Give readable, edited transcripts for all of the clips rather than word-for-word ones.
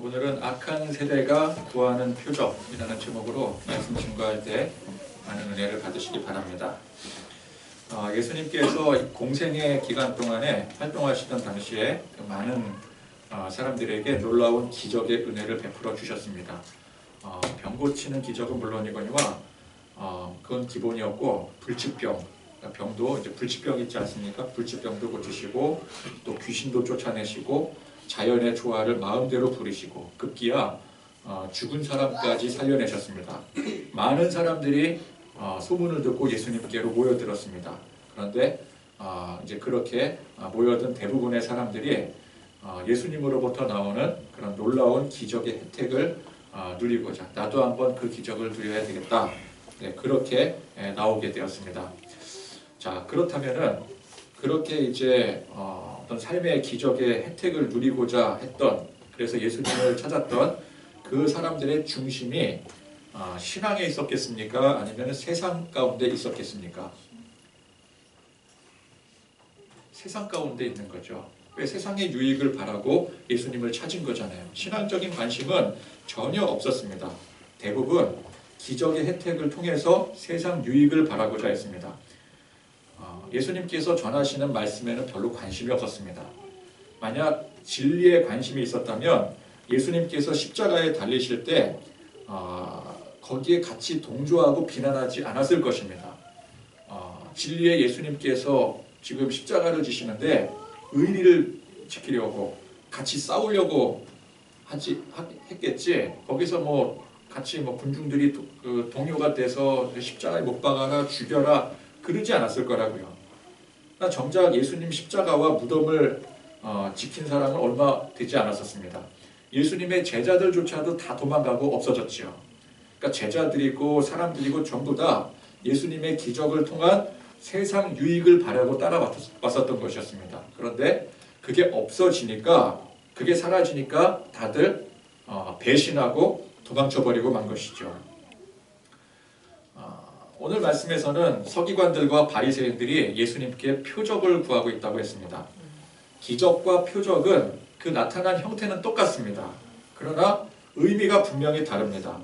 오늘은 악한 세대가 구하는 표적이라는 제목으로 말씀 증거할 때 많은 은혜를 받으시기 바랍니다. 예수님께서 공생의 기간 동안에 활동하시던 당시에 많은 사람들에게 놀라운 기적의 은혜를 베풀어 주셨습니다. 병 고치는 기적은 물론이거니와 그건 기본이었고, 불치병, 병도 이제 불치병 있지 않습니까? 불치병도 고치시고 또 귀신도 쫓아내시고 자연의 조화를 마음대로 부리시고 급기야 죽은 사람까지 살려내셨습니다. 많은 사람들이 소문을 듣고 예수님께로 모여들었습니다. 그런데 이제 그렇게 모여든 대부분의 사람들이 예수님으로부터 나오는 그런 놀라운 기적의 혜택을 누리고자 나도 한번 그 기적을 누려야 되겠다. 그렇게 나오게 되었습니다. 자, 그렇다면은 그렇게 이제 어떤 삶의 기적의 혜택을 누리고자 했던, 그래서 예수님을 찾았던 그 사람들의 중심이 신앙에 있었겠습니까? 아니면 세상 가운데 있었겠습니까? 세상 가운데 있는 거죠. 왜 세상의 유익을 바라고 예수님을 찾은 거잖아요. 신앙적인 관심은 전혀 없었습니다. 대부분 기적의 혜택을 통해서 세상 유익을 바라고자 했습니다. 예수님께서 전하시는 말씀에는 별로 관심이 없었습니다. 만약 진리에 관심이 있었다면 예수님께서 십자가에 달리실 때 거기에 같이 동조하고 비난하지 않았을 것입니다. 진리의 예수님께서 지금 십자가를 지시는데 의리를 지키려고 같이 싸우려고 했겠지. 거기서 같이 군중들이 동요가 돼서 십자가에 못 박아라, 죽여라 그러지 않았을 거라고요. 정작 예수님 십자가와 무덤을 지킨 사람은 얼마 되지 않았었습니다. 예수님의 제자들조차도 다 도망가고 없어졌죠. 그러니까 제자들이고 사람들이고 전부 다 예수님의 기적을 통한 세상 유익을 바라고 따라왔었던 것이었습니다. 그런데 그게 없어지니까, 그게 사라지니까 다들 배신하고 도망쳐버리고 만 것이죠. 오늘 말씀에서는 서기관들과 바리새인들이 예수님께 표적을 구하고 있다고 했습니다. 기적과 표적은 그 나타난 형태는 똑같습니다. 그러나 의미가 분명히 다릅니다.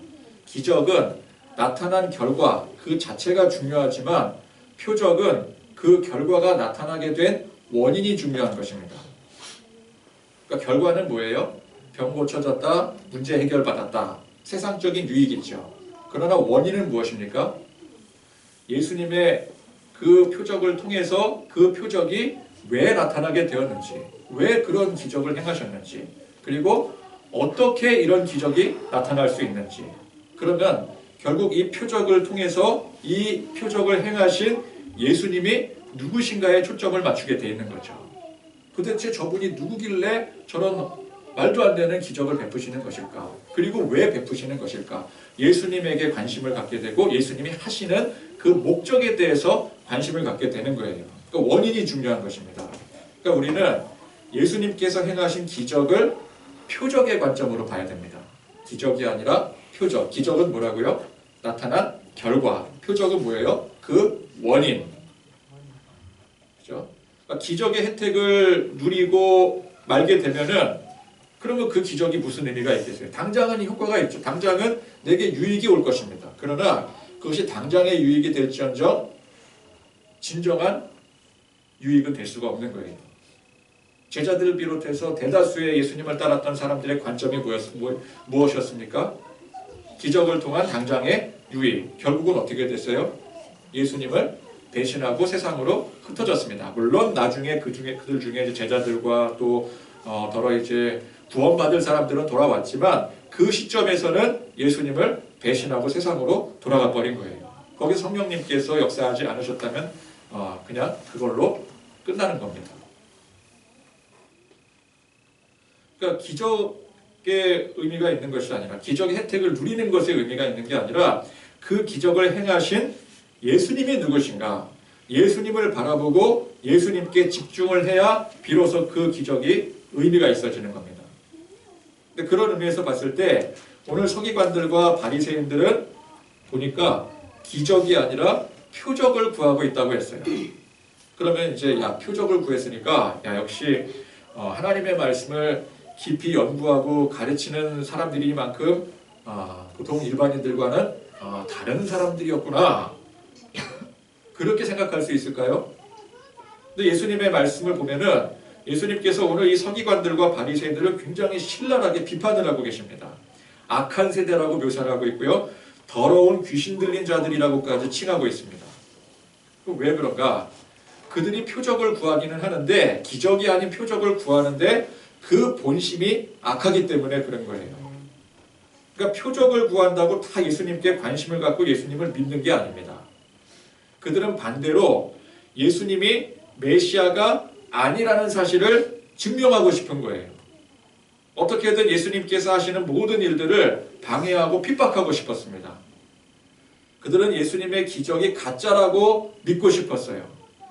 기적은 나타난 결과 그 자체가 중요하지만 표적은 그 결과가 나타나게 된 원인이 중요한 것입니다. 그러니까 결과는 뭐예요? 병 고쳐졌다, 문제 해결받았다, 세상적인 유익이죠. 그러나 원인은 무엇입니까? 예수님의 그 표적을 통해서 그 표적이 왜 나타나게 되었는지, 왜 그런 기적을 행하셨는지, 그리고 어떻게 이런 기적이 나타날 수 있는지. 그러면 결국 이 표적을 통해서 이 표적을 행하신 예수님이 누구신가에 초점을 맞추게 되어 있는 거죠. 도대체 저분이 누구길래 저런 말도 안 되는 기적을 베푸시는 것일까? 그리고 왜 베푸시는 것일까? 예수님에게 관심을 갖게 되고 예수님이 하시는 그 목적에 대해서 관심을 갖게 되는 거예요. 그러니까 원인이 중요한 것입니다. 그러니까 우리는 예수님께서 행하신 기적을 표적의 관점으로 봐야 됩니다. 기적이 아니라 표적. 기적은 뭐라고요? 나타난 결과. 표적은 뭐예요? 그 원인. 그렇죠? 그러니까 기적의 혜택을 누리고 말게 되면은 그러면 그 기적이 무슨 의미가 있겠어요? 당장은 효과가 있죠. 당장은 내게 유익이 올 것입니다. 그러나 그것이 당장의 유익이 될지언정 진정한 유익은 될 수가 없는 거예요. 제자들을 비롯해서 대다수의 예수님을 따랐던 사람들의 관점이 무엇이었습니까? 기적을 통한 당장의 유익. 결국은 어떻게 됐어요? 예수님을 배신하고 세상으로 흩어졌습니다. 물론 나중에 그들 중에 제자들과 또 더러 이제 구원받을 사람들은 돌아왔지만 그 시점에서는 예수님을 배신하고 세상으로 돌아가 버린 거예요. 거기서 성령님께서 역사하지 않으셨다면 그냥 그걸로 끝나는 겁니다. 그러니까 기적의 의미가 있는 것이 아니라, 기적의 혜택을 누리는 것에 의미가 있는 게 아니라 그 기적을 행하신 예수님이 누구신가? 예수님을 바라보고 예수님께 집중을 해야 비로소 그 기적이 의미가 있어지는 겁니다. 근데 그런 의미에서 봤을 때 오늘 서기관들과 바리새인들은 보니까 기적이 아니라 표적을 구하고 있다고 했어요. 그러면 이제 표적을 구했으니까 역시 하나님의 말씀을 깊이 연구하고 가르치는 사람들이만큼 보통 일반인들과는 다른 사람들이었구나. 그렇게 생각할 수 있을까요? 근데 예수님의 말씀을 보면은 예수님께서 오늘 이 서기관들과 바리새인들을 굉장히 신랄하게 비판을 하고 계십니다. 악한 세대라고 묘사를 하고 있고요. 더러운 귀신 들린 자들이라고까지 칭하고 있습니다. 왜 그런가? 그들이 표적을 구하기는 하는데 기적이 아닌 표적을 구하는데 그 본심이 악하기 때문에 그런 거예요. 그러니까 표적을 구한다고 다 예수님께 관심을 갖고 예수님을 믿는 게 아닙니다. 그들은 반대로 예수님이 메시아가 아니라는 사실을 증명하고 싶은 거예요. 어떻게든 예수님께서 하시는 모든 일들을 방해하고 핍박하고 싶었습니다. 그들은 예수님의 기적이 가짜라고 믿고 싶었어요.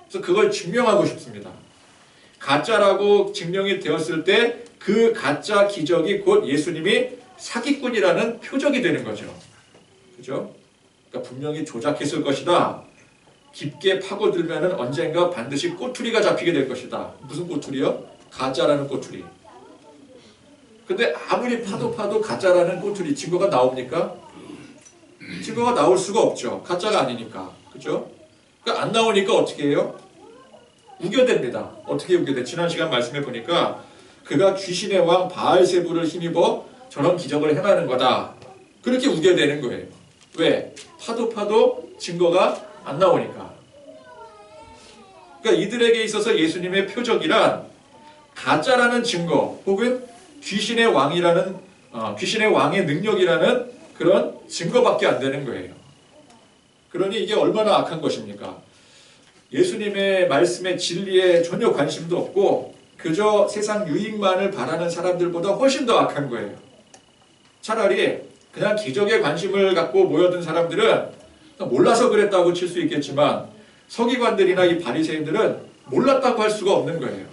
그래서 그걸 증명하고 싶습니다. 가짜라고 증명이 되었을 때 그 가짜 기적이 곧 예수님이 사기꾼이라는 표적이 되는 거죠. 그죠? 그러니까 분명히 조작했을 것이다. 깊게 파고들면은 언젠가 반드시 꼬투리가 잡히게 될 것이다. 무슨 꼬투리요? 가짜라는 꼬투리. 근데 아무리 파도 가짜라는 꼬투리 증거가 나옵니까? 증거가 나올 수가 없죠. 가짜가 아니니까. 그죠? 그러니까 안 나오니까 어떻게 해요? 우겨댑니다. 어떻게 우겨대? 지난 시간 말씀해 보니까 그가 귀신의 왕 바알세불을 힘입어 저런 기적을 행하는 거다. 그렇게 우겨대는 거예요. 왜? 파도 증거가 안 나오니까. 그러니까 이들에게 있어서 예수님의 표적이란 가짜라는 증거 혹은 귀신의 왕의 능력이라는 그런 증거밖에 안 되는 거예요. 그러니 이게 얼마나 악한 것입니까? 예수님의 말씀의 진리에 전혀 관심도 없고 그저 세상 유익만을 바라는 사람들보다 훨씬 더 악한 거예요. 차라리 그냥 기적에 관심을 갖고 모여든 사람들은 몰라서 그랬다고 칠 수 있겠지만 서기관들이나 이 바리새인들은 몰랐다고 할 수가 없는 거예요.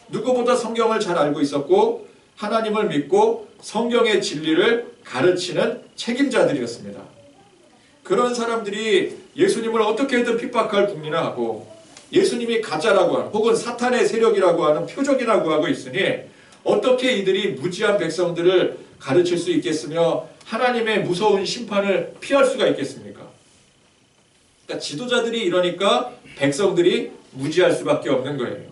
누구보다 성경을 잘 알고 있었고 하나님을 믿고 성경의 진리를 가르치는 책임자들이었습니다. 그런 사람들이 예수님을 어떻게든 핍박할 궁리나 하고 예수님이 가짜라고 하는 혹은 사탄의 세력이라고 하는 표적이라고 하고 있으니 어떻게 이들이 무지한 백성들을 가르칠 수 있겠으며 하나님의 무서운 심판을 피할 수가 있겠습니까? 그러니까 지도자들이 이러니까 백성들이 무지할 수밖에 없는 거예요.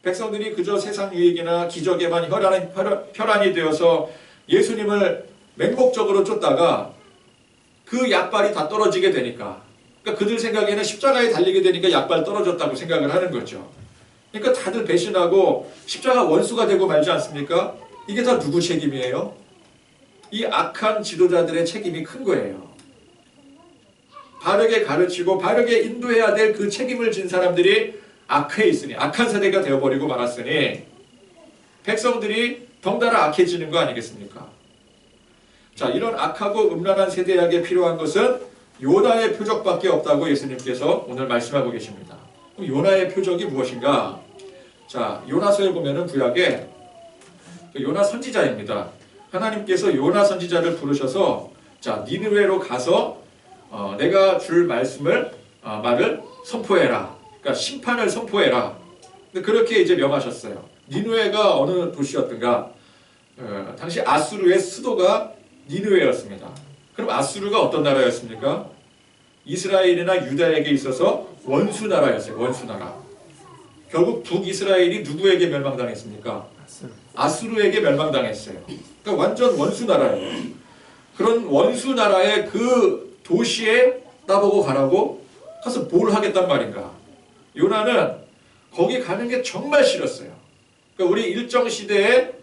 백성들이 그저 세상 유익이나 기적에만 혈안이 되어서 예수님을 맹목적으로 쫓다가 그 약발이 다 떨어지게 되니까 그러니까 그들 생각에는 십자가에 달리게 되니까 약발 떨어졌다고 생각을 하는 거죠. 그러니까 다들 배신하고 십자가 원수가 되고 말지 않습니까? 이게 다 누구 책임이에요? 이 악한 지도자들의 책임이 큰 거예요. 바르게 가르치고 바르게 인도해야 될 그 책임을 진 사람들이 악해 있으니 악한 세대가 되어버리고 말았으니 백성들이 덩달아 악해지는 거 아니겠습니까? 자, 이런 악하고 음란한 세대에게 필요한 것은 요나의 표적밖에 없다고 예수님께서 오늘 말씀하고 계십니다. 그럼 요나의 표적이 무엇인가? 자, 요나서에 보면은 구약에 요나 선지자입니다. 하나님께서 요나 선지자를 부르셔서 자, 니느웨로 가서 내가 줄 말을 선포해라. 그러니까 심판을 선포해라. 근데 그렇게 이제 명하셨어요. 니느웨가 어느 도시였던가? 당시 아수르의 수도가 니느웨였습니다. 그럼 아수르가 어떤 나라였습니까? 이스라엘이나 유다에게 있어서 원수 나라였어요. 원수 나라. 결국 북이스라엘이 누구에게 멸망당했습니까? 아수르에게 멸망당했어요. 그러니까 완전 원수 나라예요. 그런 원수 나라의 그 도시에 나보고 가라고 가서 뭘 하겠단 말인가? 요나는 거기 가는 게 정말 싫었어요. 그러니까 우리 일정 시대에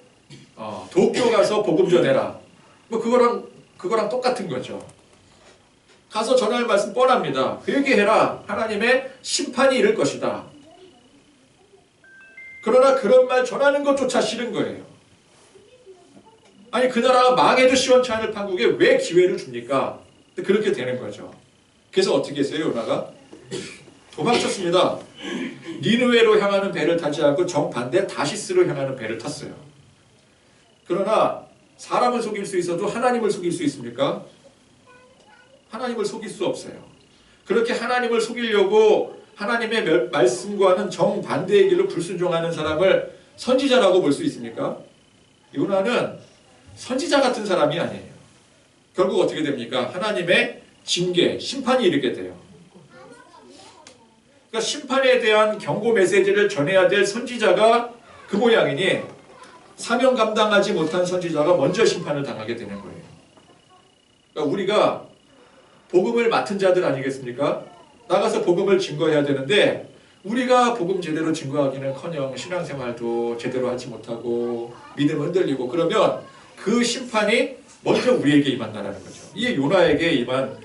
도쿄 가서 복음 전해라. 뭐 그거랑 똑같은 거죠. 가서 전할 말씀 뻔합니다. 회개해라. 하나님의 심판이 이를 것이다. 그러나 그런 말 전하는 것조차 싫은 거예요. 아니 그 나라가 망해도 시원치 않을 판국에 왜 기회를 줍니까? 그렇게 되는 거죠. 그래서 어떻게 했어요? 요나가? 도망쳤습니다. 니느웨로 향하는 배를 타지 않고 정반대 다시스로 향하는 배를 탔어요. 그러나 사람을 속일 수 있어도 하나님을 속일 수 있습니까? 하나님을 속일 수 없어요. 그렇게 하나님을 속이려고 하나님의 말씀과는 정반대의 길로 불순종하는 사람을 선지자라고 볼 수 있습니까? 요나는 선지자 같은 사람이 아니에요. 결국 어떻게 됩니까? 하나님의 징계, 심판이 이르게 돼요. 그러니까 심판에 대한 경고 메시지를 전해야 될 선지자가 그 모양이니 사명 감당하지 못한 선지자가 먼저 심판을 당하게 되는 거예요. 그러니까 우리가 복음을 맡은 자들 아니겠습니까? 나가서 복음을 증거해야 되는데 우리가 복음 제대로 증거하기는커녕 신앙생활도 제대로 하지 못하고 믿음 흔들리고 그러면 그 심판이 먼저 우리에게 임한다는 거죠. 이게 요나에게 임한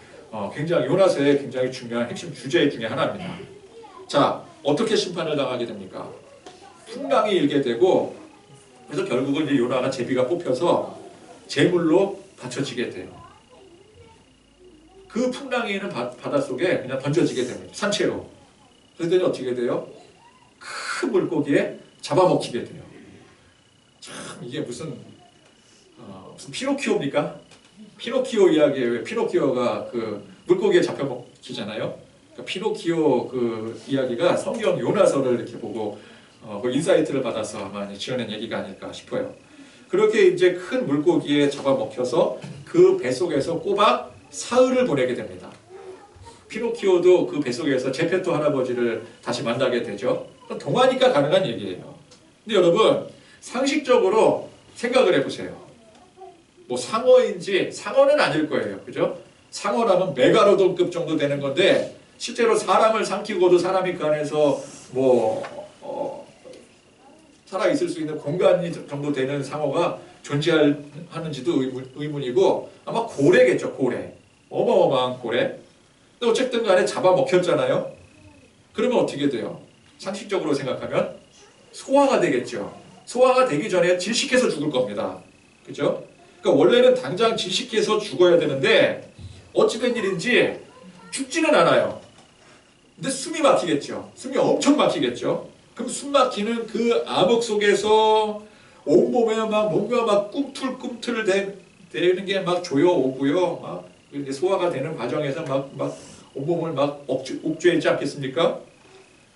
굉장히 요나서의 굉장히 중요한 핵심 주제 중에 하나입니다. 자, 어떻게 심판을 당하게 됩니까? 풍랑이 일게 되고 그래서 결국은 이제 요나가 제비가 뽑혀서 제물로 바쳐지게 돼요. 그 풍랑이 있는 바닷속에 그냥 던져지게 됩니다. 산채로. 그랬더니 어떻게 돼요? 큰 물고기에 잡아먹히게 돼요. 참 이게 무슨 피노키오입니까? 피노키오 이야기예요. 왜 피노키오가 그 물고기에 잡혀먹히잖아요. 그러니까 피노키오 그 이야기가 성경 요나서를 이렇게 보고 그 인사이트를 받아서 아마 지어낸 얘기가 아닐까 싶어요. 그렇게 이제 큰 물고기에 잡아먹혀서 그 뱃속에서 꼬박 사흘을 보내게 됩니다. 피노키오도 그 뱃속에서 제페토 할아버지를 다시 만나게 되죠. 동화니까 가능한 얘기예요. 근데 여러분 상식적으로 생각을 해보세요. 뭐 상어인지 상어는 아닐 거예요. 그죠? 상어라면 메가로돈급 정도 되는 건데 실제로 사람을 삼키고도 사람이 그 안에서 살아있을 수 있는 공간이 정도 되는 상어가 존재하는지도 의문이고 아마 고래겠죠. 고래. 어마어마한 고래. 근데 어쨌든 간에 잡아먹혔잖아요. 그러면 어떻게 돼요? 상식적으로 생각하면 소화가 되겠죠. 소화가 되기 전에 질식해서 죽을 겁니다. 그죠? 그러니까 원래는 당장 질식해서 죽어야 되는데 어찌된 일인지 죽지는 않아요. 근데 숨이 막히겠죠. 숨이 엄청 막히겠죠. 그럼 숨 막히는 그 암흑 속에서 온몸에 막 뭔가 막 꿈틀꿈틀 되는 게 막 조여오고요. 막 소화가 되는 과정에서 막 온몸을 막 옥죄이지 않겠습니까?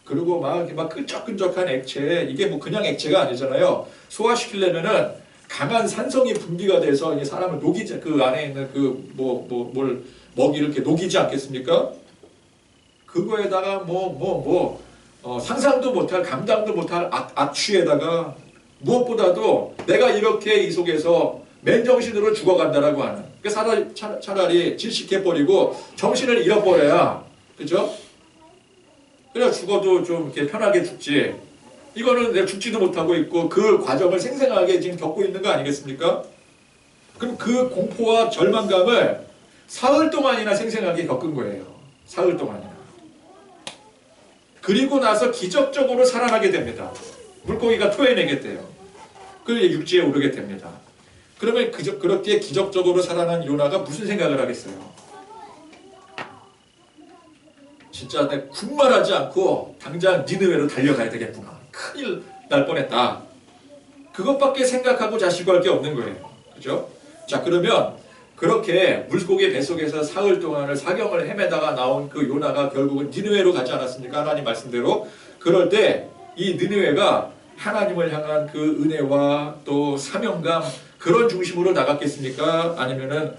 그리고 막 끈적끈적한 액체, 이게 뭐 그냥 액체가 아니잖아요. 소화시키려면은 강한 산성이 분비가 돼서 이게 사람을 녹이지, 그 안에 있는 뭘 먹이를 이렇게 녹이지 않겠습니까? 그거에다가 상상도 못할, 감당도 못할 악취에다가 무엇보다도 내가 이렇게 이 속에서 맨정신으로 죽어간다라고 하는. 그러니까 차라리 질식해버리고 정신을 잃어버려야, 그죠? 그래야 죽어도 좀 이렇게 편하게 죽지. 이거는 내가 죽지도 못하고 있고 그 과정을 생생하게 지금 겪고 있는 거 아니겠습니까? 그럼 그 공포와 절망감을 사흘 동안이나 생생하게 겪은 거예요. 사흘 동안이나. 그리고 나서 기적적으로 살아나게 됩니다. 물고기가 토해내게 돼요. 그리고 육지에 오르게 됩니다. 그러면 그렇게 기적적으로 살아난 요나가 무슨 생각을 하겠어요? 진짜 내가 군말하지 않고 당장 니느웨로 달려가야 되겠구나. 큰일 날 뻔했다. 그것밖에 생각하고 자시고 할 게 없는 거예요. 그죠? 자, 그러면 그렇게 물고기 뱃속에서 사흘 동안을 사경을 헤매다가 나온 그 요나가 결국은 니느웨로 가지 않았습니까? 하나님 말씀대로. 그럴 때 이 니느웨가 하나님을 향한 그 은혜와 또 사명감 그런 중심으로 나갔겠습니까? 아니면은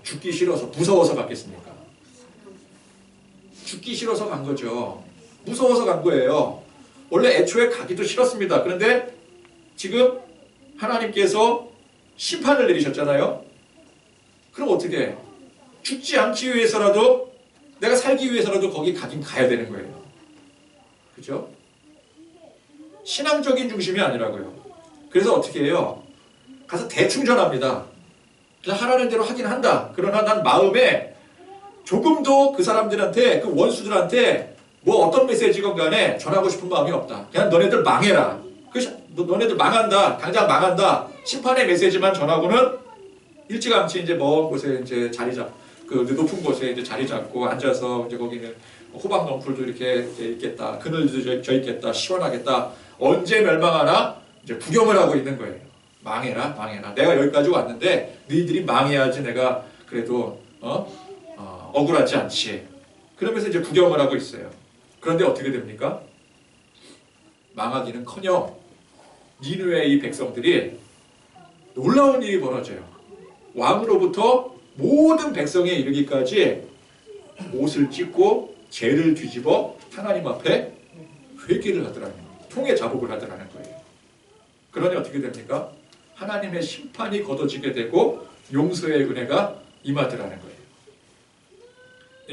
죽기 싫어서 무서워서 갔겠습니까? 죽기 싫어서 간 거죠. 무서워서 간 거예요. 원래 애초에 가기도 싫었습니다. 그런데 지금 하나님께서 심판을 내리셨잖아요. 그럼 어떻게 해? 죽지 않기 위해서라도 내가 살기 위해서라도 거기 가긴 가야 되는 거예요. 그죠? 신앙적인 중심이 아니라고요. 그래서 어떻게 해요? 가서 대충 전합니다. 그냥 하라는 대로 하긴 한다. 그러나 난 마음에 조금도 그 사람들한테, 그 원수들한테 뭐 어떤 메시지건 간에 전하고 싶은 마음이 없다. 그냥 너네들 망해라. 너네들 망한다. 당장 망한다. 심판의 메시지만 전하고는 일찌감치 이제 먼 곳에 이제 그 높은 곳에 이제 자리 잡고 앉아서 이제 거기는 호박 넝쿨도 이렇게 있겠다. 그늘도 져 있겠다. 시원하겠다. 언제 멸망하나? 이제 구경을 하고 있는 거예요. 망해라, 망해라. 내가 여기까지 왔는데 너희들이 망해야지 내가 그래도 억울하지 않지. 그러면서 이제 구경을 하고 있어요. 그런데 어떻게 됩니까? 망하기는커녕 니느웨의 이 백성들이 놀라운 일이 벌어져요. 왕으로부터 모든 백성에 이르기까지 옷을 찢고 죄를 뒤집어 하나님 앞에 회개를 하더라는 거예요. 통해 자복을 하더라는 거예요. 그러니 어떻게 됩니까? 하나님의 심판이 거둬지게 되고 용서의 은혜가 임하더라는 거예요.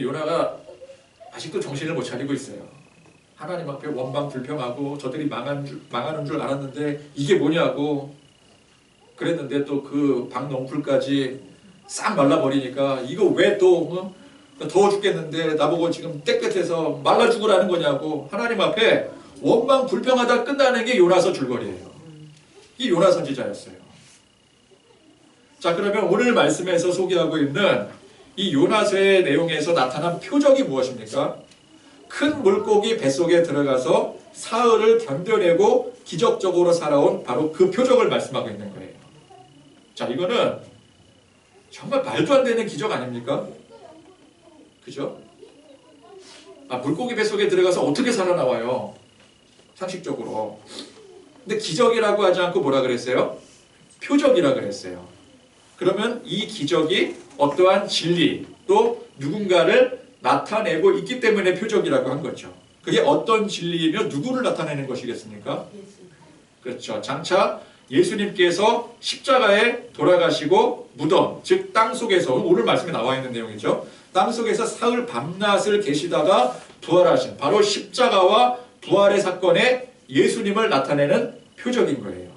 요나가 아직도 정신을 못 차리고 있어요. 하나님 앞에 원망 불평하고 저들이 망하는 줄 알았는데 이게 뭐냐고 그랬는데 또 그 박넝쿨까지 싹 말라버리니까 이거 왜 또 더워 죽겠는데 나보고 지금 땡볕에서 말라 죽으라는 거냐고 하나님 앞에 원망 불평하다 끝나는 게 요나서 줄거리예요. 이 요나 선지자였어요. 자, 그러면 오늘 말씀에서 소개하고 있는 이 요나서의 내용에서 나타난 표적이 무엇입니까? 큰 물고기 뱃속에 들어가서 사흘을 견뎌내고 기적적으로 살아온 바로 그 표적을 말씀하고 있는 거예요. 자, 이거는 정말 말도 안 되는 기적 아닙니까? 그죠? 물고기 뱃속에 들어가서 어떻게 살아나와요? 상식적으로. 근데 기적이라고 하지 않고 뭐라 그랬어요? 표적이라 그랬어요. 그러면 이 기적이 어떠한 진리 또 누군가를 나타내고 있기 때문에 표적이라고 한 거죠. 그게 어떤 진리이며 누구를 나타내는 것이겠습니까? 그렇죠. 장차 예수님께서 십자가에 돌아가시고 무덤, 즉 땅속에서 오늘 말씀에 나와 있는 내용이죠. 땅속에서 사흘 밤낮을 계시다가 부활하신 바로 십자가와 부활의 사건에 예수님을 나타내는 표적인 거예요.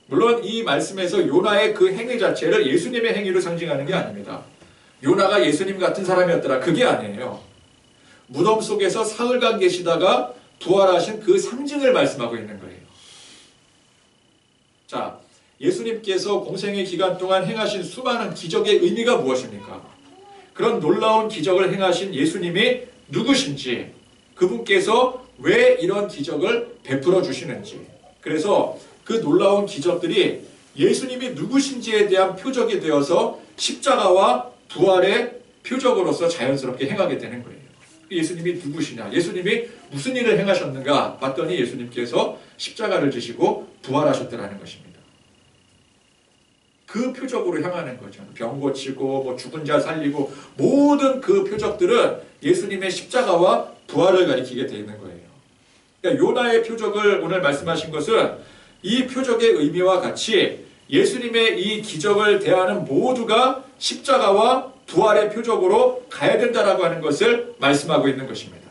물론 이 말씀에서 요나의 그 행위 자체를 예수님의 행위로 상징하는 게 아닙니다. 요나가 예수님 같은 사람이었더라. 그게 아니에요. 무덤 속에서 사흘간 계시다가 부활하신 그 상징을 말씀하고 있는 거예요. 자, 예수님께서 공생의 기간 동안 행하신 수많은 기적의 의미가 무엇입니까? 그런 놀라운 기적을 행하신 예수님이 누구신지, 그분께서 왜 이런 기적을 베풀어 주시는지, 그래서 그 놀라운 기적들이 예수님이 누구신지에 대한 표적이 되어서 십자가와 부활의 표적으로서 자연스럽게 행하게 되는 거예요. 예수님이 누구시냐? 예수님이 무슨 일을 행하셨는가? 봤더니 예수님께서 십자가를 지시고 부활하셨다는 것입니다. 그 표적으로 향하는 거죠. 병 고치고 뭐 죽은 자 살리고 모든 그 표적들은 예수님의 십자가와 부활을 가리키게 되어 있는 거예요. 그러니까 요나의 표적을 오늘 말씀하신 것은 이 표적의 의미와 같이 예수님의 이 기적을 대하는 모두가 십자가와 부활의 표적으로 가야 된다라고 하는 것을 말씀하고 있는 것입니다.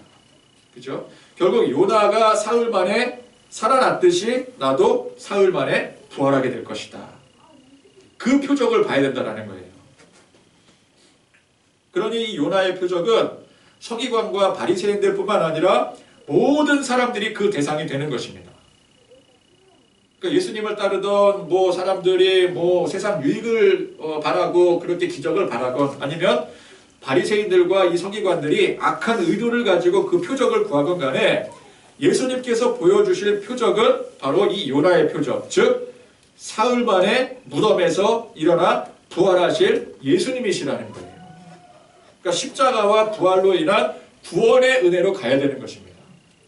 그죠? 결국 요나가 사흘 만에 살아났듯이 나도 사흘 만에 부활하게 될 것이다. 그 표적을 봐야 된다는 거예요. 그러니 이 요나의 표적은 서기관과 바리새인들뿐만 아니라 모든 사람들이 그 대상이 되는 것입니다. 그러니까 예수님을 따르던 뭐 사람들이 뭐 세상 유익을 바라고 그렇게 기적을 바라건 아니면 바리새인들과 이 서기관들이 악한 의도를 가지고 그 표적을 구하건 간에 예수님께서 보여주실 표적은 바로 이 요나의 표적, 즉 사흘 만에 무덤에서 일어나 부활하실 예수님이시라는 거예요. 그러니까 십자가와 부활로 인한 구원의 은혜로 가야 되는 것입니다.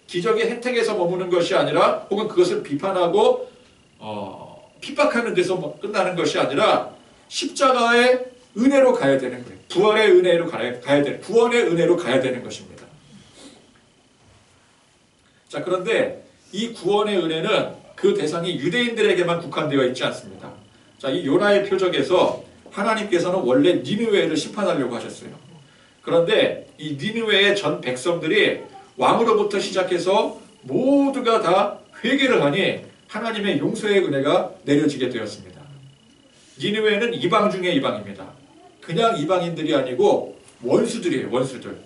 기적의 혜택에서 머무는 것이 아니라 혹은 그것을 비판하고 핍박하는 데서 끝나는 것이 아니라 십자가의 은혜로 가야 되는 거예요. 부활의 은혜로 가야 되는, 구원의 은혜로 가야 되는 것입니다. 자, 그런데 이 구원의 은혜는 그 대상이 유대인들에게만 국한되어 있지 않습니다. 자, 이 요나의 표적에서 하나님께서는 원래 니느웨를 심판하려고 하셨어요. 그런데 이 니느웨의 전 백성들이 왕으로부터 시작해서 모두가 다 회개를 하니 하나님의 용서의 은혜가 내려지게 되었습니다. 니느웨는 이방 중에 이방입니다. 그냥 이방인들이 아니고 원수들이에요. 원수들.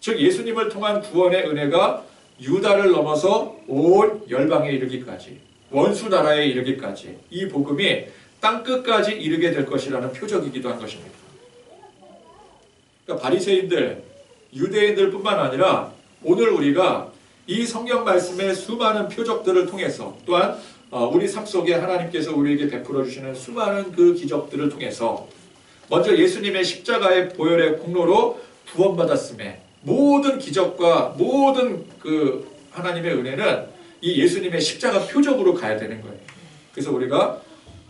즉 예수님을 통한 구원의 은혜가 유다를 넘어서 온 열방에 이르기까지, 원수 나라에 이르기까지 이 복음이 땅끝까지 이르게 될 것이라는 표적이기도 한 것입니다. 그러니까 바리새인들, 유대인들뿐만 아니라 오늘 우리가 이 성경 말씀의 수많은 표적들을 통해서 또한 우리 삶 속에 하나님께서 우리에게 베풀어 주시는 수많은 그 기적들을 통해서 먼저 예수님의 십자가의 보혈의 공로로 구원받았음에 모든 기적과 모든 그 하나님의 은혜는 이 예수님의 십자가 표적으로 가야 되는 거예요. 그래서 우리가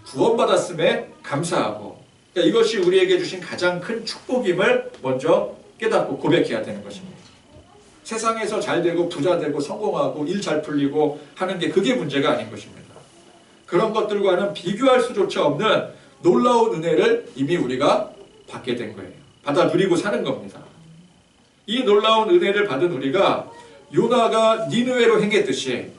구원받았음에 감사하고, 그러니까 이것이 우리에게 주신 가장 큰 축복임을 먼저 깨닫고 고백해야 되는 것입니다. 세상에서 잘 되고 부자 되고 성공하고 일 잘 풀리고 하는 게 그게 문제가 아닌 것입니다. 그런 것들과는 비교할 수조차 없는 놀라운 은혜를 이미 우리가 받게 된 거예요. 받아 누리고 사는 겁니다. 이 놀라운 은혜를 받은 우리가 요나가 니느웨로 행했듯이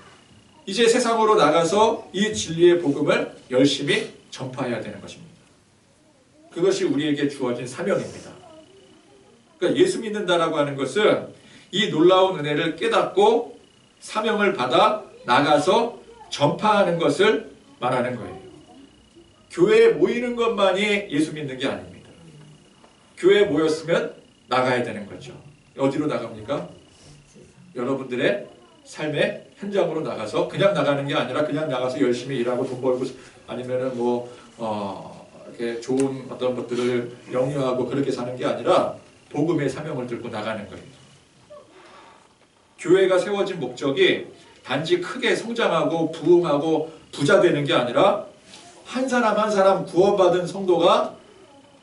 이제 세상으로 나가서 이 진리의 복음을 열심히 전파해야 되는 것입니다. 그것이 우리에게 주어진 사명입니다. 그러니까 예수 믿는다라고 하는 것은 이 놀라운 은혜를 깨닫고 사명을 받아 나가서 전파하는 것을 말하는 거예요. 교회에 모이는 것만이 예수 믿는 게 아닙니다. 교회에 모였으면 나가야 되는 거죠. 어디로 나갑니까? 여러분들의 삶의 현장으로 나가서 그냥 나가는 게 아니라 그냥 나가서 열심히 일하고 돈 벌고 아니면은 이렇게 좋은 어떤 것들을 영유하고 그렇게 사는 게 아니라 복음의 사명을 들고 나가는 거예요. 교회가 세워진 목적이 단지 크게 성장하고 부흥하고 부자 되는 게 아니라 한 사람 한 사람 구원받은 성도가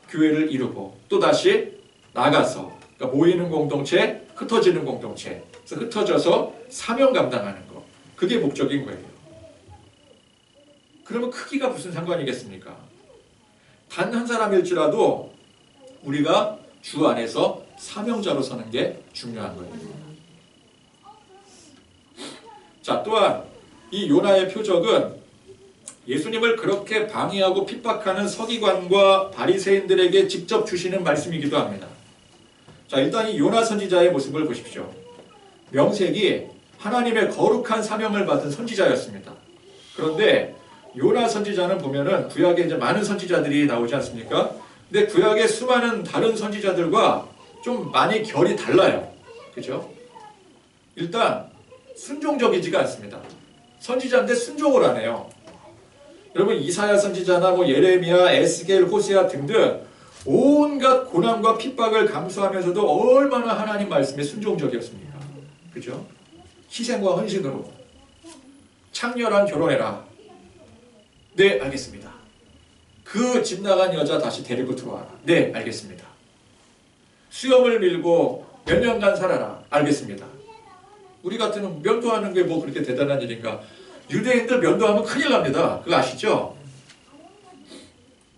교회를 이루고 또 다시 나가서 그러니까 모이는 공동체, 흩어지는 공동체, 그래서 흩어져서 사명 감당하는 것, 그게 목적인 거예요. 그러면 크기가 무슨 상관이겠습니까? 단 한 사람일지라도 우리가 주 안에서 사명자로 서는 게 중요한 거예요. 자, 또한 이 요나의 표적은 예수님을 그렇게 방해하고 핍박하는 서기관과 바리새인들에게 직접 주시는 말씀이기도 합니다. 자, 일단 이 요나 선지자의 모습을 보십시오. 명색이 하나님의 거룩한 사명을 받은 선지자였습니다. 그런데 요나 선지자는 보면은 구약에 이제 많은 선지자들이 나오지 않습니까? 근데 구약의 수많은 다른 선지자들과 좀 많이 결이 달라요. 그죠? 일단 순종적이지가 않습니다. 선지자인데 순종을 안 해요. 여러분 이사야 선지자나 예레미야, 에스겔, 호세아 등등 온갖 고난과 핍박을 감수하면서도 얼마나 하나님 말씀에 순종적이었습니까? 그죠? 희생과 헌신으로 창렬한 결혼해라. 네, 알겠습니다. 그 집 나간 여자 다시 데리고 들어와라. 네, 알겠습니다. 수염을 밀고 몇 년간 살아라. 알겠습니다. 우리 같은 면도하는 게 그렇게 대단한 일인가? 유대인들 면도하면 큰일 납니다. 그거 아시죠?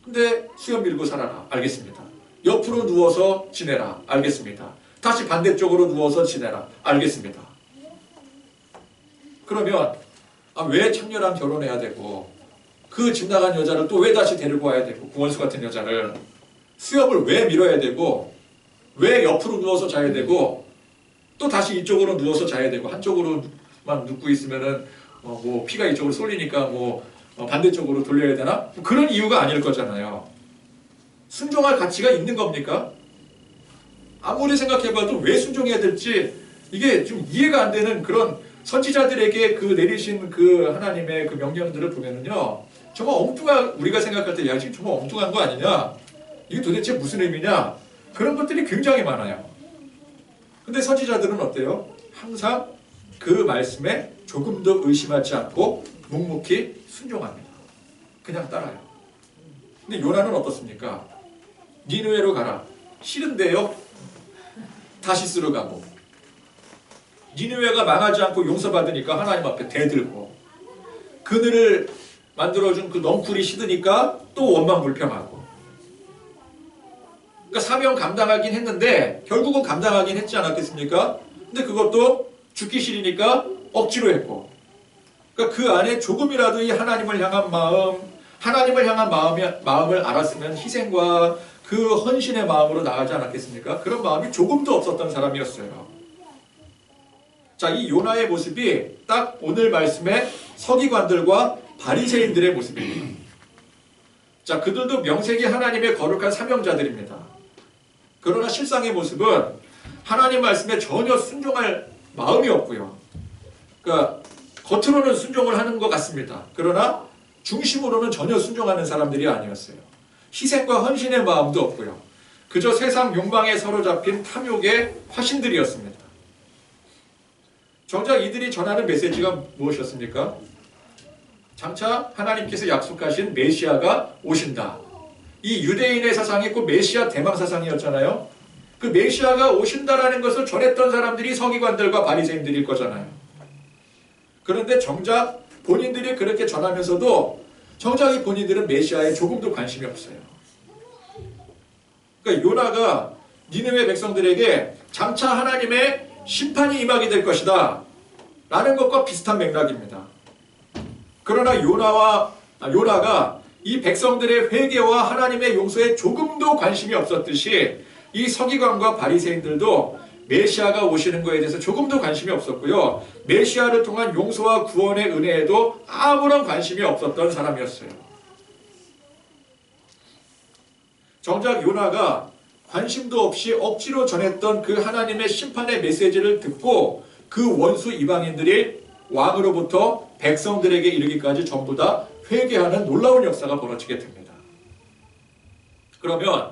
근데 수염 밀고 살아라. 알겠습니다. 옆으로 누워서 지내라. 알겠습니다. 다시 반대쪽으로 누워서 지내라. 알겠습니다. 그러면 왜 창렬한 결혼해야 되고 그 집 나간 여자를 또 왜 다시 데리고 와야 되고 구원수 같은 여자를 수염을 왜 밀어야 되고 왜 옆으로 누워서 자야 되고 또 다시 이쪽으로 누워서 자야 되고 한쪽으로만 눕고 있으면은 피가 이쪽으로 쏠리니까 반대쪽으로 돌려야 되나? 그런 이유가 아닐 거잖아요. 순종할 가치가 있는 겁니까? 아무리 생각해봐도 왜 순종해야 될지 이게 좀 이해가 안 되는 그런 선지자들에게 그 내리신 그 하나님의 그 명령들을 보면은요, 정말 우리가 생각할 때 야, 지금 정말 엉뚱한 거 아니냐? 이게 도대체 무슨 의미냐? 그런 것들이 굉장히 많아요. 근데 선지자들은 어때요? 항상 그 말씀에 조금도 의심하지 않고 묵묵히 순종합니다. 그냥 따라요. 근데 요나는 어떻습니까? 니느웨로 가라. 싫은데요? 다시스로 가고. 니느웨가 망하지 않고 용서받으니까 하나님 앞에 대들고. 그늘을 만들어준 그 넝쿨이 시드니까 또 원망불평하고. 그러니까 사명 감당하긴 했는데 결국은 감당하긴 했지 않았겠습니까? 근데 그것도 죽기 싫으니까 억지로 했고. 그러니까 그 안에 조금이라도 이 하나님을 향한 마음을 알았으면 희생과 그 헌신의 마음으로 나가지 않았겠습니까? 그런 마음이 조금도 없었던 사람이었어요. 자, 이 요나의 모습이 딱 오늘 말씀의 서기관들과 바리새인들의 모습입니다. 자, 그들도 명색이 하나님의 거룩한 사명자들입니다. 그러나 실상의 모습은 하나님 말씀에 전혀 순종할 마음이 없고요. 그러니까 겉으로는 순종을 하는 것 같습니다. 그러나 중심으로는 전혀 순종하는 사람들이 아니었어요. 희생과 헌신의 마음도 없고요. 그저 세상 욕망에 사로잡힌 탐욕의 화신들이었습니다. 정작 이들이 전하는 메시지가 무엇이었습니까? 장차 하나님께서 약속하신 메시아가 오신다. 이 유대인의 사상이 꼭 메시아 대망 사상이었잖아요. 그 메시아가 오신다라는 것을 전했던 사람들이 서기관들과 바리새인들일 거잖아요. 그런데 정작 본인들이 그렇게 전하면서도 정작 이 본인들은 메시아에 조금도 관심이 없어요. 그러니까 요나가 니느웨 백성들에게 장차 하나님의 심판이 임하게 될 것이다 라는 것과 비슷한 맥락입니다. 그러나 요나가 이 백성들의 회개와 하나님의 용서에 조금도 관심이 없었듯이 이 서기관과 바리새인들도 메시아가 오시는 것에 대해서 조금도 관심이 없었고요. 메시아를 통한 용서와 구원의 은혜에도 아무런 관심이 없었던 사람이었어요. 정작 요나가 관심도 없이 억지로 전했던 그 하나님의 심판의 메시지를 듣고 그 원수 이방인들이 왕으로부터 백성들에게 이르기까지 전부 다 회개하는 놀라운 역사가 벌어지게 됩니다. 그러면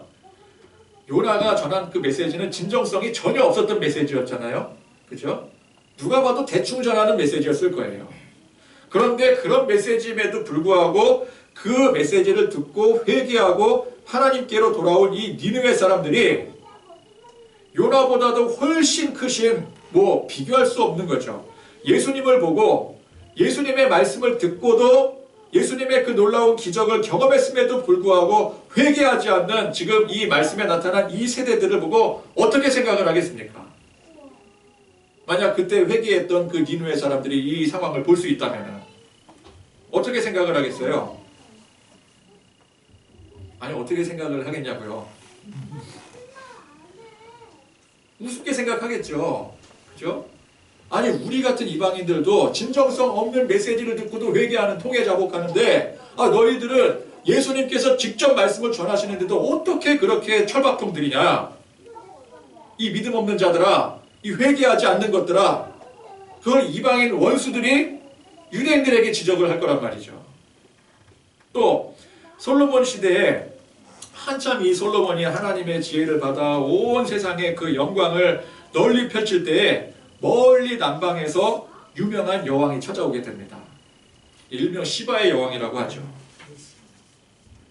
요나가 전한 그 메시지는 진정성이 전혀 없었던 메시지였잖아요. 그죠? 누가 봐도 대충 전하는 메시지였을 거예요. 그런데 그런 메시지임에도 불구하고 그 메시지를 듣고 회개하고 하나님께로 돌아온 이 니느웨 사람들이 요나보다도 훨씬 크신 비교할 수 없는 거죠. 예수님을 보고 예수님의 말씀을 듣고도 예수님의 그 놀라운 기적을 경험했음에도 불구하고 회개하지 않는 지금 이 말씀에 나타난 이 세대들을 보고 어떻게 생각을 하겠습니까? 만약 그때 회개했던 그 니느웨 사람들이 이 상황을 볼 수 있다면 어떻게 생각을 하겠어요? 아니 어떻게 생각을 하겠냐고요? 우습게 생각하겠죠. 그죠? 아니 우리 같은 이방인들도 진정성 없는 메시지를 듣고도 회개하는 통해 자복하는데 너희들은 예수님께서 직접 말씀을 전하시는데도 어떻게 그렇게 철밥통들이냐? 이 믿음 없는 자들아, 이 회개하지 않는 것들아, 그걸 이방인 원수들이 유대인들에게 지적을 할 거란 말이죠. 또 솔로몬 시대에 한참 이 솔로몬이 하나님의 지혜를 받아 온 세상에 그 영광을 널리 펼칠 때에 멀리 남방에서 유명한 여왕이 찾아오게 됩니다. 일명 시바의 여왕이라고 하죠.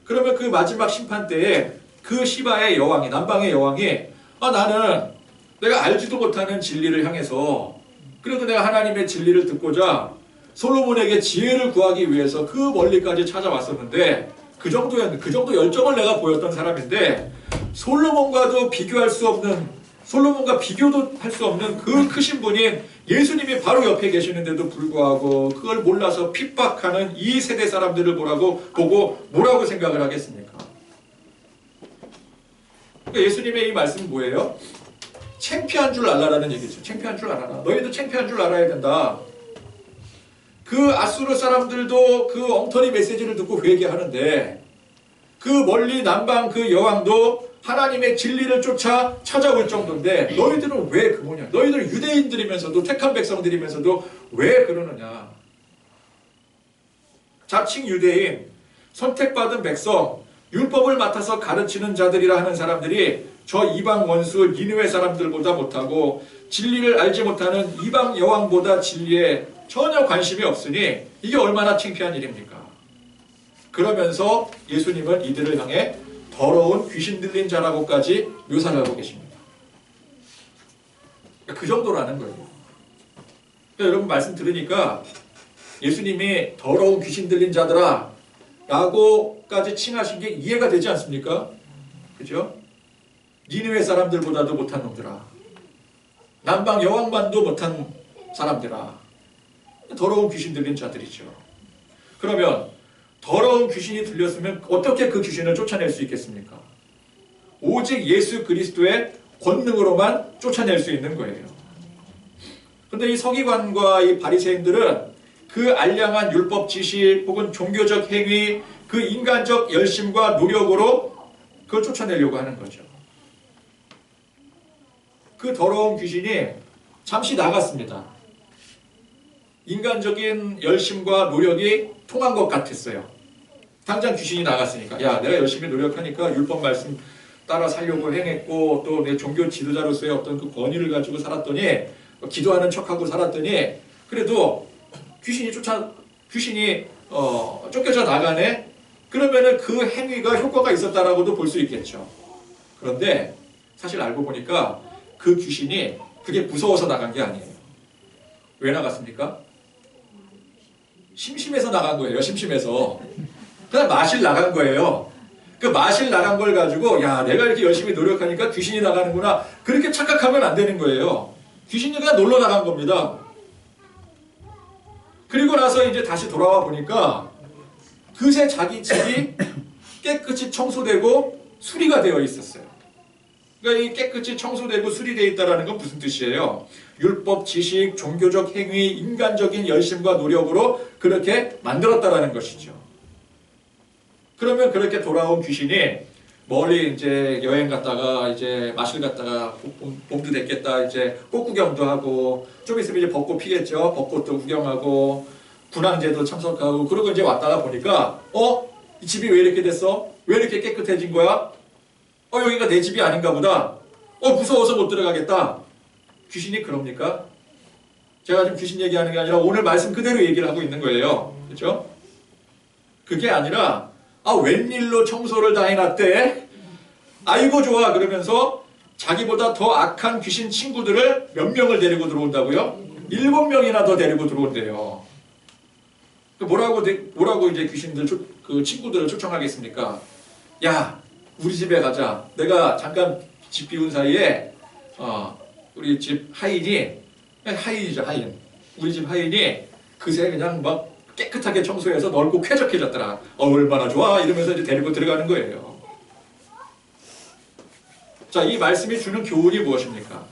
그러면 그 마지막 심판 때에 그 시바의 여왕이, 남방의 여왕이 나는 내가 알지도 못하는 진리를 향해서 그래도 내가 하나님의 진리를 듣고자 솔로몬에게 지혜를 구하기 위해서 그 멀리까지 찾아왔었는데 그 정도 열정을 내가 보였던 사람인데 솔로몬과도 비교할 수 없는, 솔로몬과 비교도 할 수 없는 그 크신 분인 예수님이 바로 옆에 계시는데도 불구하고 그걸 몰라서 핍박하는 이 세대 사람들을 보고 뭐라고 생각을 하겠습니까? 그러니까 예수님의 이 말씀은 뭐예요? 창피한 줄 알라라는 얘기죠. 창피한 줄 알아라. 너희도 창피한 줄 알아야 된다. 그 아수르 사람들도 그 엉터리 메시지를 듣고 회개하는데 그 멀리 남방 그 여왕도 하나님의 진리를 쫓아 찾아올 정도인데 너희들은 왜 그러냐? 너희들 유대인들이면서도 택한 백성들이면서도 왜 그러느냐? 자칭 유대인, 선택받은 백성, 율법을 맡아서 가르치는 자들이라 하는 사람들이 저 이방 원수 니느웨 사람들보다 못하고 진리를 알지 못하는 이방 여왕보다 진리에 전혀 관심이 없으니 이게 얼마나 창피한 일입니까? 그러면서 예수님은 이들을 향해 더러운 귀신 들린 자라고까지 묘사를 하고 계십니다. 그 정도라는 거예요. 그러니까 여러분 말씀 들으니까 예수님이 더러운 귀신 들린 자들아 라고까지 칭하신 게 이해가 되지 않습니까? 그죠? 니느웨 사람들보다도 못한 놈들아, 남방 여왕만도 못한 사람들아, 더러운 귀신 들린 자들이죠. 그러면 더러운 귀신이 들렸으면 어떻게 그 귀신을 쫓아낼 수 있겠습니까? 오직 예수 그리스도의 권능으로만 쫓아낼 수 있는 거예요. 그런데 이 서기관과 이 바리새인들은 그 알량한 율법 지식 혹은 종교적 행위, 그 인간적 열심과 노력으로 그걸 쫓아내려고 하는 거죠. 그 더러운 귀신이 잠시 나갔습니다. 인간적인 열심과 노력이 통한 것 같았어요. 당장 귀신이 나갔으니까 야, 내가 열심히 노력하니까 율법 말씀 따라 살려고 행했고 또 내 종교 지도자로서의 어떤 그 권위를 가지고 살았더니 기도하는 척하고 살았더니 그래도 귀신이 쫓겨져 나가네. 그러면은 그 행위가 효과가 있었다라고도 볼 수 있겠죠. 그런데 사실 알고 보니까 그 귀신이 그게 무서워서 나간 게 아니에요. 왜 나갔습니까? 심심해서 나간 거예요. 심심해서. 그냥 마실 나간 거예요. 그 마실 나간 걸 가지고 야, 내가 이렇게 열심히 노력하니까 귀신이 나가는구나. 그렇게 착각하면 안 되는 거예요. 귀신이 그냥 놀러 나간 겁니다. 그리고 나서 이제 다시 돌아와 보니까 그새 자기 집이 깨끗이 청소되고 수리가 되어 있었어요. 그러니까 이 깨끗이 청소되고 수리되어 있다는 건 무슨 뜻이에요? 율법, 지식, 종교적 행위, 인간적인 열심과 노력으로 그렇게 만들었다라는 것이죠. 그러면 그렇게 돌아온 귀신이 멀리 이제 여행 갔다가 이제 마실 갔다가 봄도 됐겠다 이제 꽃 구경도 하고 좀 있으면 이제 벚꽃 피겠죠. 벚꽃도 구경하고 분황제도 참석하고 그러고 이제 왔다가 보니까 이 집이 왜 이렇게 됐어? 왜 이렇게 깨끗해진 거야? 여기가 내 집이 아닌가 보다. 무서워서 못 들어가겠다. 귀신이 그럽니까? 제가 지금 귀신 얘기하는 게 아니라 오늘 말씀 그대로 얘기를 하고 있는 거예요. 그렇죠? 그게 아니라 웬일로 청소를 다 해놨대? 아이고 좋아 그러면서 자기보다 더 악한 귀신 친구들을 몇 명을 데리고 들어온다고요? 7명이나 더 데리고 들어온대요. 뭐라고 이제 귀신들 그 친구들을 초청하겠습니까? 야, 우리 집에 가자. 내가 잠깐 집 비운 사이에 우리 집 하인이죠, 하인. 우리 집 하인이 그새 그냥 막 깨끗하게 청소해서 넓고 쾌적해졌더라. 얼마나 좋아 이러면서 이제 데리고 들어가는 거예요. 자, 이 말씀이 주는 교훈이 무엇입니까?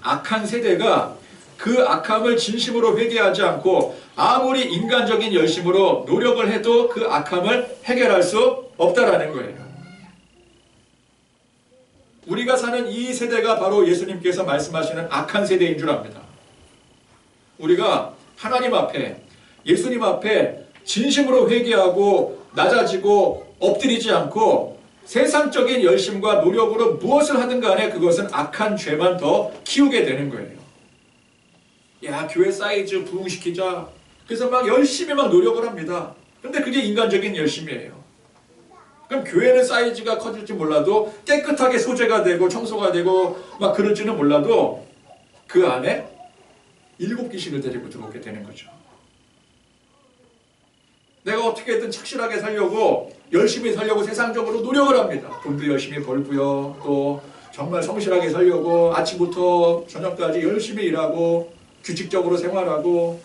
악한 세대가 그 악함을 진심으로 회개하지 않고 아무리 인간적인 열심으로 노력을 해도 그 악함을 해결할 수 없다라는 거예요. 우리가 사는 이 세대가 바로 예수님께서 말씀하시는 악한 세대인 줄 압니다. 우리가 하나님 앞에 예수님 앞에 진심으로 회개하고 낮아지고 엎드리지 않고 세상적인 열심과 노력으로 무엇을 하든 간에 그것은 악한 죄만 더 키우게 되는 거예요. 야, 교회 사이즈 부흥시키자. 그래서 막 열심히 막 노력을 합니다. 그런데 그게 인간적인 열심이에요. 그럼 교회는 사이즈가 커질지 몰라도 깨끗하게 소재가 되고 청소가 되고 막 그럴지는 몰라도 그 안에 7귀신을 데리고 들어오게 되는 거죠. 내가 어떻게든 착실하게 살려고 열심히 살려고 세상적으로 노력을 합니다. 돈도 열심히 벌고요. 또 정말 성실하게 살려고 아침부터 저녁까지 열심히 일하고 규칙적으로 생활하고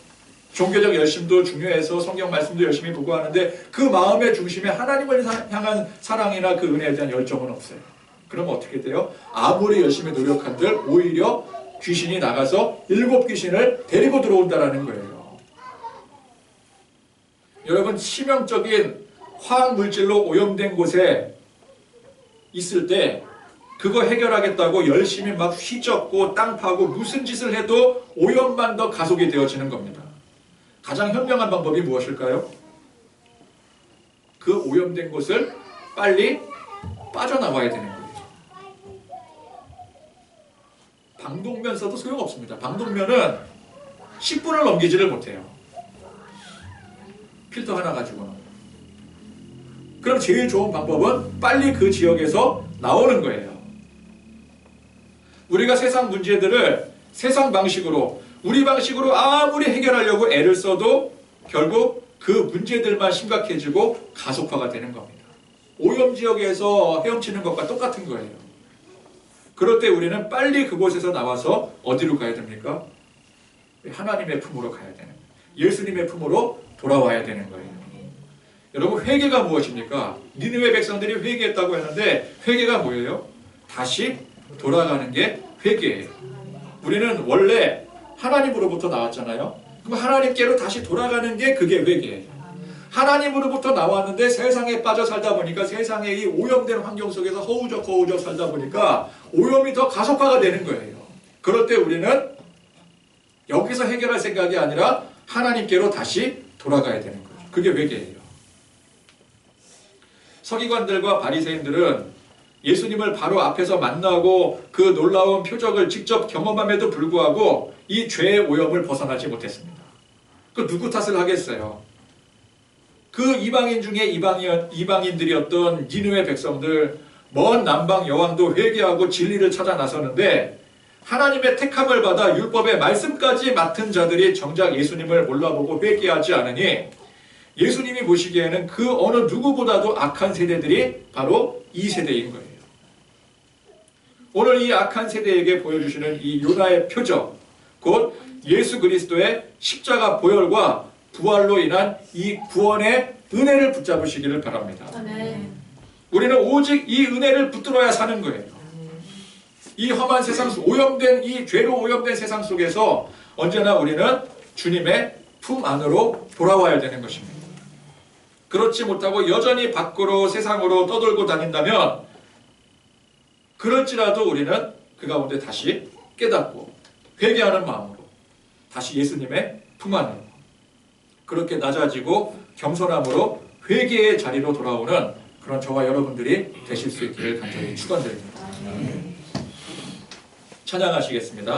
종교적 열심도 중요해서 성경 말씀도 열심히 보고 하는데 그 마음의 중심에 하나님을 향한 사랑이나 그 은혜에 대한 열정은 없어요. 그러면 어떻게 돼요? 아무리 열심히 노력한들 오히려 귀신이 나가서 7귀신을 데리고 들어온다는 거예요. 여러분, 치명적인 화학물질로 오염된 곳에 있을 때 그거 해결하겠다고 열심히 막 휘젓고 땅 파고 무슨 짓을 해도 오염만 더 가속이 되어지는 겁니다. 가장 현명한 방법이 무엇일까요? 그 오염된 곳을 빨리 빠져나와야 되는 거예요. 방독면 써도 소용없습니다. 방독면은 10분을 넘기지를 못해요. 필터 하나 가지고는. 그럼 제일 좋은 방법은 빨리 그 지역에서 나오는 거예요. 우리가 세상 문제들을 세상 방식으로 우리 방식으로 아무리 해결하려고 애를 써도 결국 그 문제들만 심각해지고 가속화가 되는 겁니다. 오염지역에서 헤엄치는 것과 똑같은 거예요. 그럴 때 우리는 빨리 그곳에서 나와서 어디로 가야 됩니까? 하나님의 품으로 가야 되는 거예요. 예수님의 품으로 돌아와야 되는 거예요. 여러분, 회개가 무엇입니까? 니느웨 백성들이 회개했다고 했는데 회개가 뭐예요? 다시 돌아가는 게 회개예요. 우리는 원래 하나님으로부터 나왔잖아요. 그럼 하나님께로 다시 돌아가는 게 그게 회개예요. 하나님으로부터 나왔는데 세상에 빠져 살다 보니까 세상의 이 오염된 환경 속에서 허우적 살다 보니까 오염이 더 가속화가 되는 거예요. 그럴 때 우리는 여기서 해결할 생각이 아니라 하나님께로 다시 돌아가야 되는 거죠. 그게 회개예요. 서기관들과 바리새인들은 예수님을 바로 앞에서 만나고 그 놀라운 표적을 직접 경험함에도 불구하고 이 죄의 오염을 벗어나지 못했습니다. 그 누구 탓을 하겠어요? 그 이방인 중에 이방인들이었던 니느웨 백성들, 먼 남방 여왕도 회개하고 진리를 찾아 나서는데 하나님의 택함을 받아 율법의 말씀까지 맡은 자들이 정작 예수님을 몰라보고 회개하지 않으니 예수님이 보시기에는 그 어느 누구보다도 악한 세대들이 바로 이 세대인 거예요. 오늘 이 악한 세대에게 보여주시는 이 요나의 표적, 곧 예수 그리스도의 십자가 보혈과 부활로 인한 이 구원의 은혜를 붙잡으시기를 바랍니다. 아멘. 우리는 오직 이 은혜를 붙들어야 사는 거예요. 이 험한 세상 속, 오염된 이 죄로 오염된 세상 속에서 언제나 우리는 주님의 품 안으로 돌아와야 되는 것입니다. 그렇지 못하고 여전히 밖으로 세상으로 떠돌고 다닌다면 그럴지라도 우리는 그 가운데 다시 깨닫고 회개하는 마음으로 다시 예수님의 품 안으로 그렇게 낮아지고 겸손함으로 회개의 자리로 돌아오는 그런 저와 여러분들이 되실 수 있기를 간절히 축원드립니다. 찬양하시겠습니다.